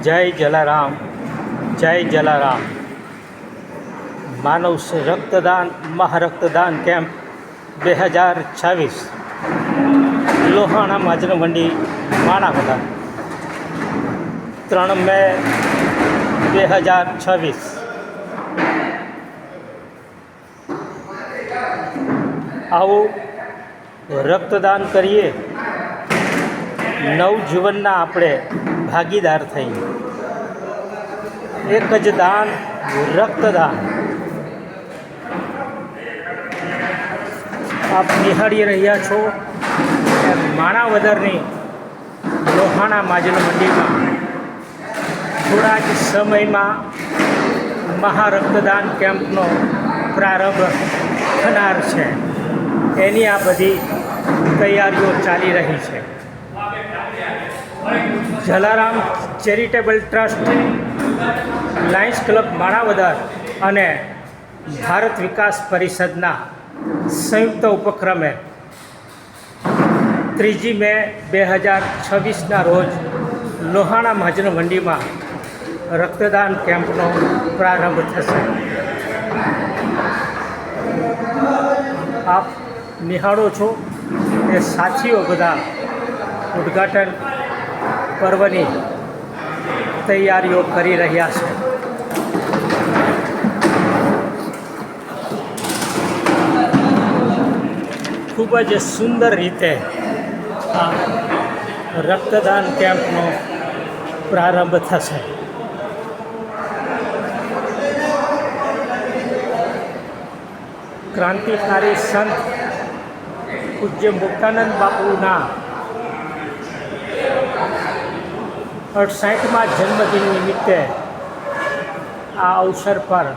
જય જલારામ, જય જલારામ. માનવ રક્તદાન મહારક્તદાન કેમ્પ 2026 લોહાણા માજન મંડી માણાવદર 3 મે 2026. આવું રક્તદાન કરીએ, નવજીવનના આપણે ભાગીદાર થઈએ. એક જ દાન, રક્તદાન. આપ નિહાળી રહ્યા છો માણાવદરની લોહાણા માજન મંડીમાં થોડા જ સમયમાં મહારક્તદાન કેમ્પનો પ્રારંભ થનાર છે. એની આ બધી તૈયારીઓ ચાલી રહી છે. Jalaram charitable trust, lions club Manavadar અને ભારત વિકાસ પરિષદના સંયુક્ત ઉપક્રમે 3 મે 2026ના રોજ લોહાણા માજન મંડીમાં રક્તદાન કેમ્પનો પ્રારંભ થશે. આપ નિહાળો છો એ સાથીઓ બધા ઉદ્ઘાટન પર્વની તૈયારીઓ કરી રહ્યા છે. ખૂબ જ સુંદર રીતે આ રક્તદાન કેમ્પનો પ્રારંભ થશે. ક્રાંતિકારી સંત પૂજ્ય મુક્તાનંદ બાપુના 68મા જન્મદિન નિમિત્તે આ અવસર પર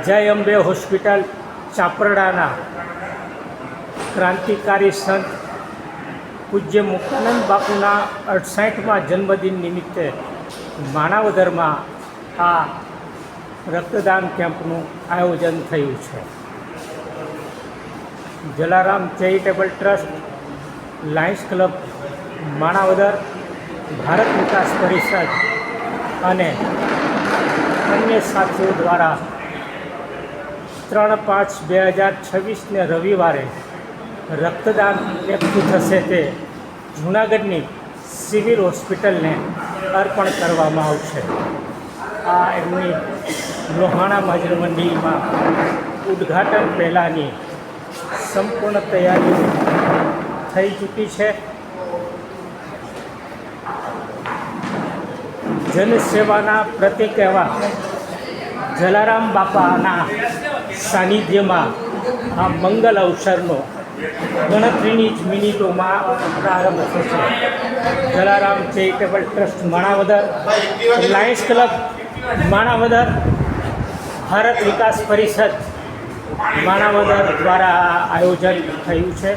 જય અંબે હોસ્પિટલ ચાપરડાના ક્રાંતિકારી સંત પૂજ્ય મુક્તાનંદ બાપુના 68મા જન્મદિન નિમિત્તે માણાવદરમાં આ રક્તદાન કેમ્પનું આયોજન થયું છે. Jalaram charitable trust, lions club Manavadar, Bharat Vikas Parishad અને અન્ય સાથીઓ દ્વારા 3/5/2026ને રવિવારે રક્તદાન એકઠું થશે તે જૂનાગઢની સિવિલ હોસ્પિટલને અર્પણ કરવામાં આવશે. આ એમની લોહાણા માજન મંડીમાં ઉદ્ઘાટન પહેલાંની સંપૂર્ણ તૈયારીઓ થઈ ચૂકી છે. જનસેવાના પ્રતિક એવા જલારામ બાપાના સાનિધ્યમાં આ મંગલ અવસરનો ગણતરીની જ મિનિટોમાં પ્રારંભ થશે. Jalaram charitable trust Manavadar, lions club Manavadar, Bharat Vikas Parishad Manavadar દ્વારા આ આયોજન થયું છે.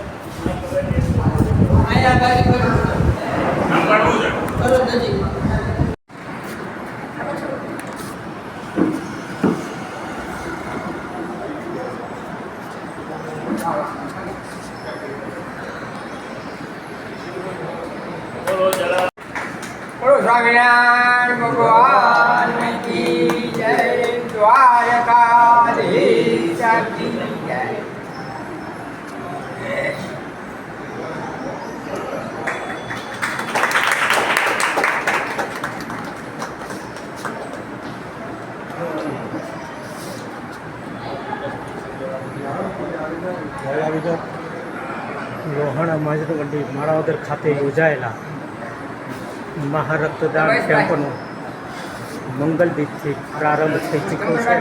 સ્વામિનારાયણ ભગવાન કી જય, દ્વારકાધીશ કી જય. લોહાણા માજન મંડી માણાવદર ખાતે યોજાયેલા મહારક્તદાન કેમ્પનો મંગલદીપથી પ્રારંભ થઈ ચૂક્યો છે.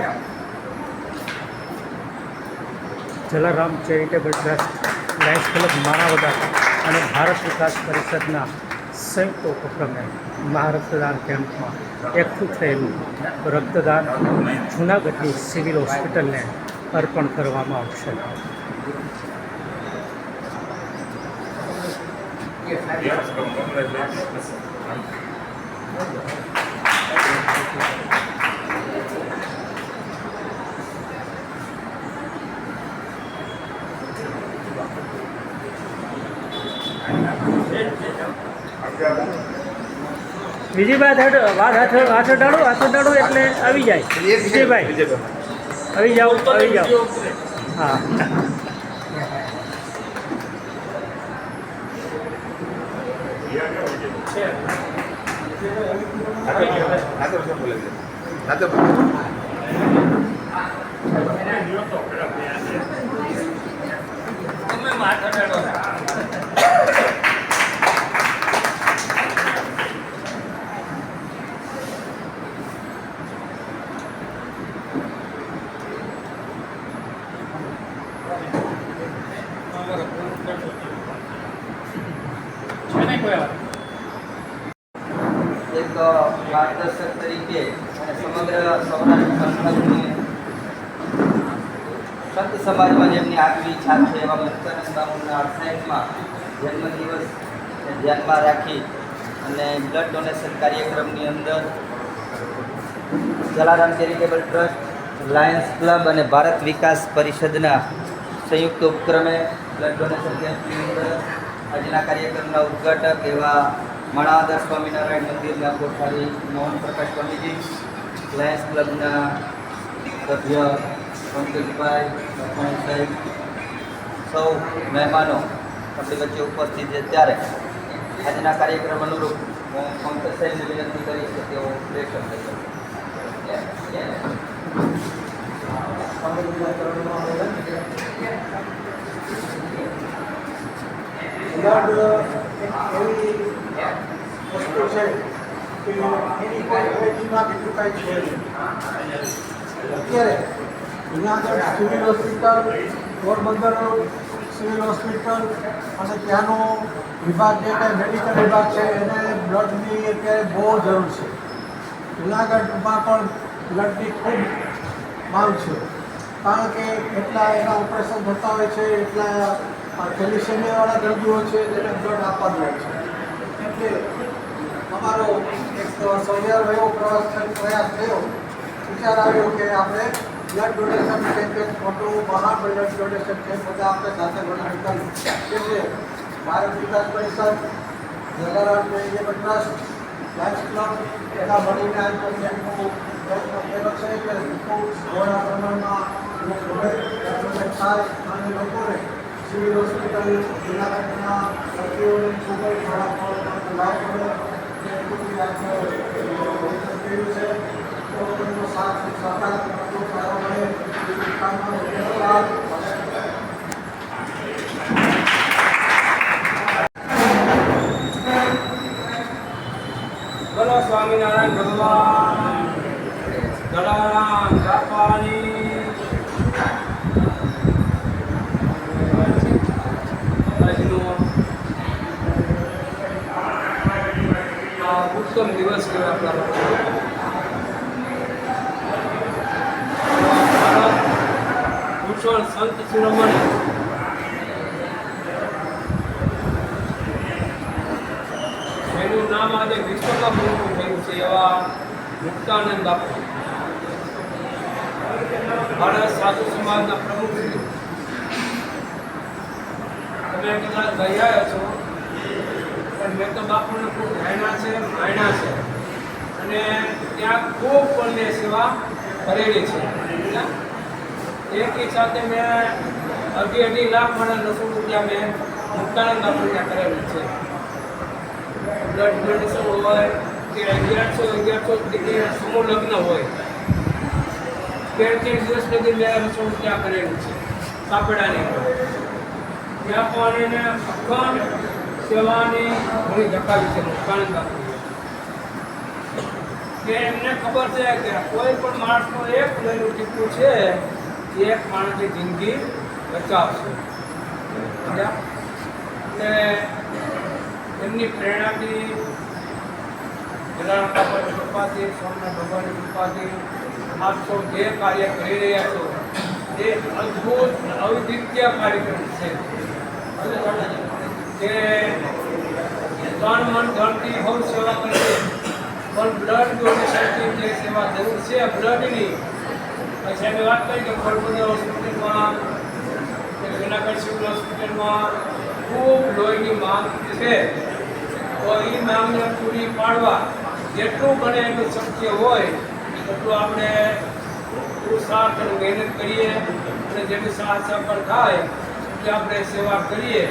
Jalaram charitable trust, lions club Manavadar અને ભારત વિકાસ પરિષદના સંયુક્ત ઉપક્રમે મહારક્તદાન કેમ્પમાં એકઠું થયેલું રક્તદાન જૂનાગઢની સિવિલ હોસ્પિટલને અર્પણ કરવામાં આવશે. બીજી વાત હાથ અડાડો એટલે આવી જાય વિજયભાઈ આવી જાઓ હા એક માર્ગદર્શક તરીકે અને સમગ્ર સૌરાષ્ટ્ર સંસ્થાની સંત સમાજમાં જેમની આગવી છાપ છે એવા મુક્તાનંદ બાબુના 68માં જન્મદિવસને ધ્યાનમાં રાખી અને બ્લડ ડોનેશન કાર્યક્રમની અંદર Jalaram charitable trust, lions club અને ભારત વિકાસ પરિષદના સંયુક્ત ઉપક્રમે બ્લડ ડોનેશન કેમ્પની અંદર આજના કાર્યક્રમના ઉદ્ઘાટક એવા માણાવદર સ્વામિનારાયણ મંદિરના કોઠારી મોહન પ્રકાશ સ્વામીજી, લાયન્સ ક્લબના સભ્ય પંકજભાઈ, લખમણ સાહેબ, સૌ મહેમાનો આપણી વચ્ચે ઉપસ્થિત છે ત્યારે આજના કાર્યક્રમ અનુરૂપ હું પંકજ સાહેબને વિનંતી કરીશ કે તેઓ પ્રેક્ષક બ્લડ એવી વસ્તુ છે કે એની કોઈ દિમાગ એટલું કાંઈ છે નહીં. અત્યારે Junagadh civil hospital, Porbandar civil hospital અને ત્યાંનો વિભાગ જે કાંઈ મેડિકલ વિભાગ છે એને બ્લડની અત્યારે બહુ જરૂર છે. જુનાગઢમાં પણ બ્લડની ખૂબ માંગ છે કારણ કે એટલા એના ઓપરેશન થતા હોય છે, એટલા થેલિસેમિયાવાળા દર્દીઓ છે જેને બ્લડ આપવાનું હોય છે. એટલે અમારો એક સહિયારો એવો પ્રયાસ થયો, વિચાર આવ્યો કે આપણે બ્લડ ડોનેશન કેમ્પ એક મોટો મહાન બ્લડ ડોનેશન કેમ્પ બધા આપણે સાથે મળીને કર્યું. કે છે ભારત વિકાસ પરિષદ, Jalaram charitable trust, lions club એના મળીને આ કેમ્પનો પ્રયત્ન કર્યો છે કે ખૂબ ઘણા પ્રમાણમાં થાય અને લોકોને સિવિલ હોસ્પિટલ જુનાગઢના દર્દીઓને ખૂબ જ ઘણા લાભ મળે એ બધું કર્યું છે. તો એનો સાથ સહકાર ખૂબ સારો મળે એ કામમાં ધન્યવાદ. બોલો સ્વામિનારાયણ ભગવાન, જલારામ બાપાની આજનો ઉત્તમ દિવસ કહેવાય આપણા ભૂષણ સંત શિરોમણી એનું નામ આજે વિશ્વમાં પૂરું થયું છે એવા મુક્તાનંદ બાપુ ભારત સાધુ સમાજના પ્રમુખ છે. તમે કદાચ ગયા છો પણ મેં તો બાપુને ખૂબ માણ્યા છે અને ત્યાં ખૂબ પુણ્ય સેવા કરેલી છે. એકી સાથે મેં અઢી લાખ મારા 900 રૂપિયા મેં મુક્તાનંદ બાપુ ત્યાં કરેલું છે. બ્લડ ડોનેશન હોય કે 1100 સમૂહ લગ્ન હોય, 13 દિવસ સુધી મેં રસોડ ત્યાં કરેલું છે કાપડાની. ત્યાં પણ એને અખંડ સેવાની ઘણી ધકાવી છે મુક્તાનંદ બાપુ. કે એમને ખબર છે કે કોઈ પણ માણસનું એક લોહીનું ટીપું છે એ એક માણસની જિંદગી બચાવશે. એટલે એમની પ્રેરણાથી, જલારામ બાપાની કૃપાથી, સોમનાથ ભગવાનની કૃપાથી આપ સૌ જે કાર્ય કરી રહ્યા છો એ અદ્ભુત અવિદ્વિતીય કાર્યક્રમ છે કે તન મન ધનથી બહુ સેવા કરી પણ બ્લડ ડોનેશનની જે સેવા જરૂર છે બ્લડની. પછી અમે વાત કરી કે પોરબંદર હોસ્પિટલમાં, જુનાગઢ સિવિલ હોસ્પિટલમાં ખૂબ લોહીની માંગ છે. તો એ માંગને પૂરી પાડવા જેટલું બને એટલું શક્ય હોય એટલું આપણે પુરુષાર્થ અને મહેનત કરીએ અને જેની સાથ સફળ થાય એટલે આપણે સેવા કરીએ.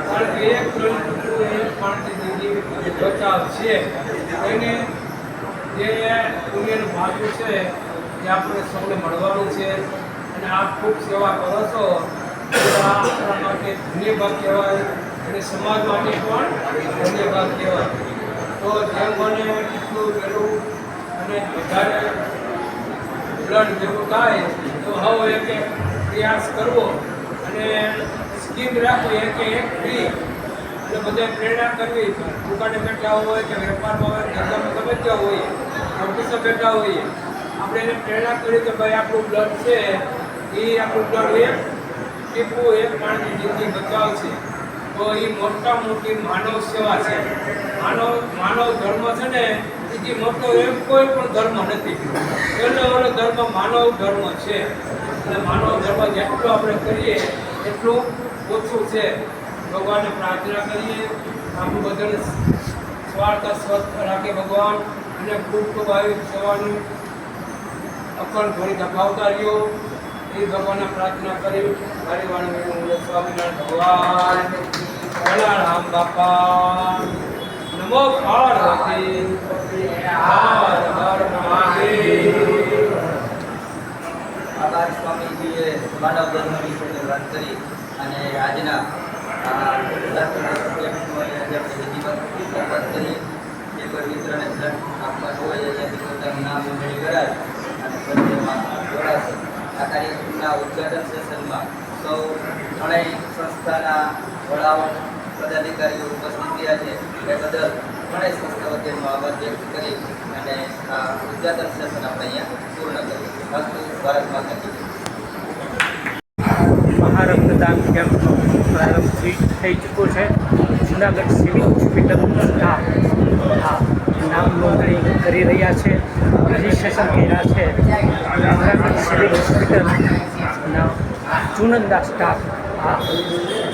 કારણ કે એક ટૂંકું એક માણસની જિંદગી બચાવ છે. એને જે પુણ્યનું ભાગ્ય છે એ આપણે સૌને મળવાનું છે. અને આપ ખૂબ સેવા કરો છો એ આપણા માટે ધન્યવાદ કહેવાય અને સમાજ માટે પણ ધન્યવાદ કહેવાય. તો જેમ બને એટલું વહેલું અને વધારે બ્લડ ભેગું થાય તો હવે એક પ્રયાસ કરવો અને સ્કીમ રાખવી એક ફ્રી અને બધા પ્રેરણા કરવી. દુકાને બેઠા હોય કે વેપારમાં હોય ધંધામાં ગમે ત્યાં હોઈએ ઓફિસે બેઠા હોઈએ આપણે એને પ્રેરણા કરી કે ભાઈ આપણું બ્લડ છે એ આપણું બ્લડ એક ટીપું એક માણસની જિંદગી બચાવશે. તો એ મોટા મોટી માનવ સેવા છે. માનવ ધર્મ છે ને એ મોટો એમ કોઈ પણ ધર્મ નથી. એનો ઓલો ધર્મ માનવ ધર્મ છે. અને માનવ ધર્મ જેટલું આપણે કરીએ એટલું ઓછું છે. ભગવાનને પ્રાર્થના કરીએ આપણું બધાને સ્વાર્થ સ્વસ્થ રાખે ભગવાન અને ખૂબ ખૂબ આવી સેવાનું અખંડ ઘણી દબાવતા રહ્યો એ ભગવાનને પ્રાર્થના કરી મારી વાણી સ્વામિનારાયણ ભગવાન કલારામ બાપા નમો પાર્વતી હર હર મહાદેવ. આભાર સ્વામીજીએ માનવ ધર્મ વિશે વાત કરી અને આજના પેપર વિતરણ આપવા હોય અહીંયાથી પોતાનું નામ નોંધણી કરાય અને સ્પર્ધામાં જોડાશે. આ કાર્યક્રમના ઉદ્ઘાટન સેશનમાં સૌ ઘણી સંસ્થાના વડાઓ પદાધિકારીઓ ઉપસ્થિત રહ્યા છે. એ બદલ ઘણી સંસ્થા વતીનો આભાર વ્યક્ત કરી અને આ ઉદ્ઘાટન સેશન આપણે અહીંયા પૂર્ણ કરીએ. અસ્તુ ભારત માતા કી જય. મહારક્તદાન કેમ્પનો પ્રારંભ થઈ ચૂક્યો છે. જૂનાગઢ સિવિલ હોસ્પિટલનો સ્ટાફ નામ નોંધણી કરી રહ્યા છે, રજિસ્ટ્રેશન કર્યા છે. જૂનાગઢ સિવિલ હોસ્પિટલના ચુનંદા સ્ટાફ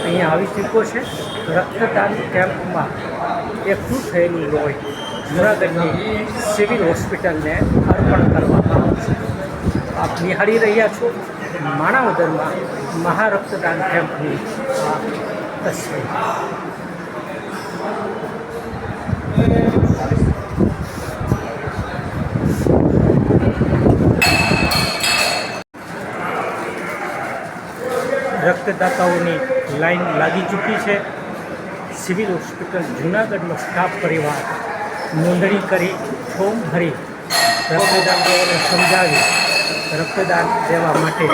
અહીંયા આવી ચૂક્યો છે. રક્તદાન કેમ્પમાં એકઠું થયેલું લોહી જૂનાગઢની સિવિલ હોસ્પિટલને અર્પણ કરવામાં આવશે. આપ નિહાળી રહ્યા છો માણાવદરમાં મહારક્તદાન કેમ્પની આ તસવીર. રક્તદાતાઓની લાઈન લાગી ચૂકી છે. સિવિલ હોસ્પિટલ જૂનાગઢનો સ્ટાફ પરિવાર નોંધણી કરી ફોર્મ ભરી રક્તદાન દેવાને સમજાવી રક્તદાન દેવા માટે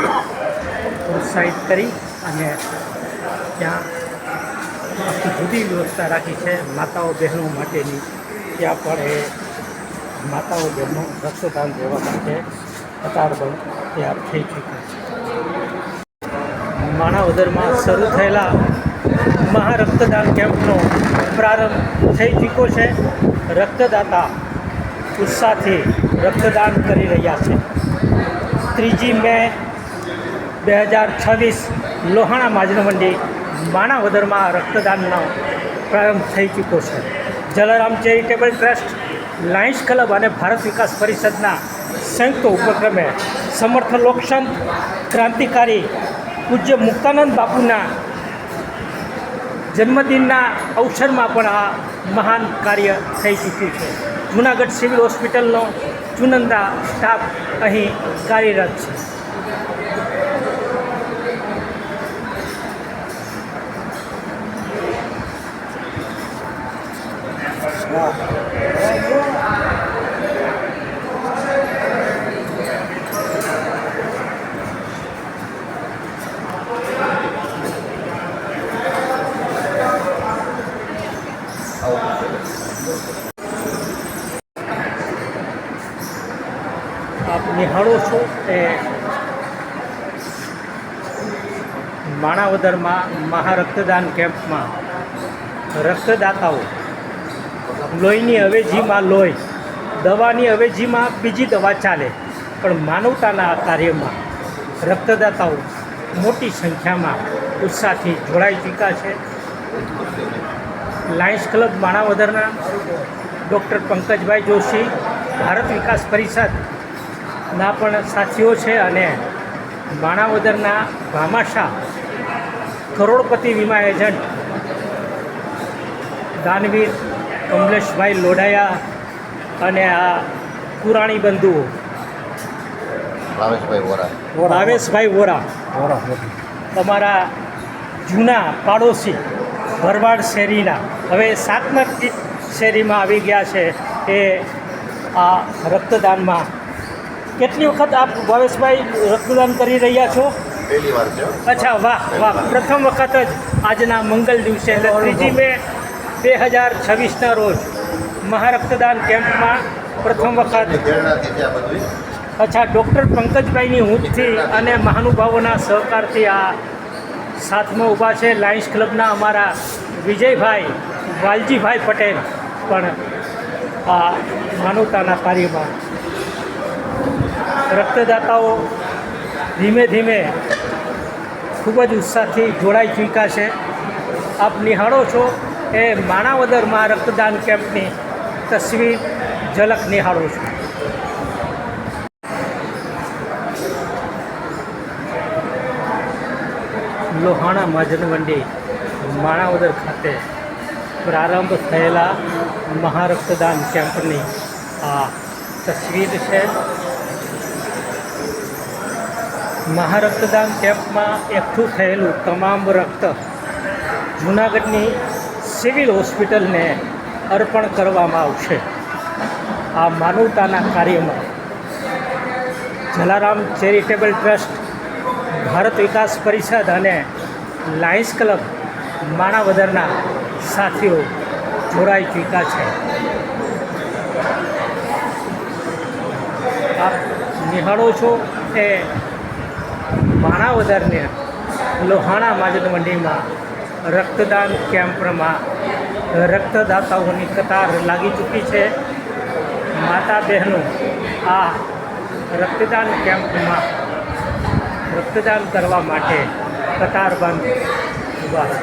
પ્રોત્સાહિત કરી અને ત્યાં આખી જુદી વ્યવસ્થા રાખી છે માતાઓ બહેનો માટેની. ત્યાં પણ એ માતાઓ બહેનો રક્તદાન દેવા માટે કતારબંધ તૈયાર થઈ ચૂકી છે. માણાવદરમાં શરૂ થયેલા મહારક્તદાન કેમ્પનો પ્રારંભ થઈ ચૂક્યો છે. રક્તદાતા ઉત્સાહથી રક્તદાન કરી રહ્યા છે. 3 મે 2026 લોહાણા માજન મંડી માણાવદરમાં રક્તદાનનો પ્રારંભ થઈ ચૂક્યો છે. Jalaram charitable trust, lions club અને ભારત વિકાસ પરિષદના સંયુક્ત ઉપક્રમે સમર્થ લોકસંત ક્રાંતિકારી પૂજ્ય મુક્તાનંદ બાપુના જન્મદિનના અવસરમાં પણ આ મહાન કાર્ય થઈ ચૂક્યું છે. જૂનાગઢ સિવિલ હોસ્પિટલનો ચુનંદા સ્ટાફ અહીં કાર્યરત છે. આપ નિહાળો છો એ માણાવદરમાં મહારક્તદાન કેમ્પમાં રક્તદાતાઓ લોહીની અવેજીમાં લોહી, દવાની અવેજીમાં બીજી દવા ચાલે, પણ માનવતાના આ કાર્યમાં રક્તદાતાઓ મોટી સંખ્યામાં ઉત્સાહથી જોડાઈ ચૂક્યા છે. લાયન્સ ક્લબ માણાવદરના ડૉક્ટર પંકજભાઈ જોશી, ભારત વિકાસ પરિષદના પણ સાથીઓ છે અને માણાવદરના ભામાશાહ કરોડપતિ વીમા એજન્ટ દાનવીર કમલેશભાઈ લોઢાયા અને આ પુરાણી બંધુઓ ભાવેશભાઈ વોરા તમારા જૂના પાડોશી ભરવાડ શેરીના હવે 7 નંબર શેરીમાં આવી ગયા છે એ આ રક્તદાનમાં. કેટલી વખત આપ ભાવેશભાઈ રક્તદાન કરી રહ્યા છો? પહેલી વાર છે. અચ્છા, વાહ વાહ. પ્રથમ વખત જ આજના મંગલ દિવસે એટલે 3 મે 2026ના રોજ મહારક્તદાન કેમ્પમાં પ્રથમ વખત. પ્રેરણાથી છે આ બધું. અચ્છા, ડૉક્ટર પંકજભાઈની ઊંચથી અને મહાનુભાવોના સહકારથી આ સાથમાં ઊભા છે. લાયન્સ ક્લબના અમારા વિજયભાઈ વાલજીભાઈ પટેલ પણ આ માનવતાના કાર્યમાં રક્તદાતાઓ ધીમે ધીમે ખૂબ જ ઉત્સાહથી જોડાઈ ચૂક્યા છે. આપ નિહાળો છો એ માણાવદરમાં રક્તદાન કેમ્પની તસવીર ઝલક નિહાળો છો. લોહાણા મહાજનમંડી માણાવદર ખાતે પ્રારંભ થયેલા મહારક્તદાન કેમ્પની આ તસવીર છે. મહારક્તદાન કેમ્પમાં એકઠું થયેલું તમામ રક્ત જૂનાગઢની સિવિલ હોસ્પિટલને અર્પણ કરવામાં આવશે. આ માનવતાના કાર્યમાં જલારામ ચેરિટેબલ ટ્રસ્ટ, ભારત વિકાસ પરિષદ અને લાયન્સ ક્લબ માણાવદરના સાથીઓ જોડાઈ ચૂક્યા છે. આપ નિહાળો છો એ માણાવદરને લોહાણા માજન મંડીમાં રક્તદાન કેમ્પમાં રક્તદાતાઓની કતાર લાગી ચૂકી છે. માતા બહેનો આ રક્તદાન કેમ્પમાં રક્તદાન કરવા માટે કતારબંધ ઊભા છે.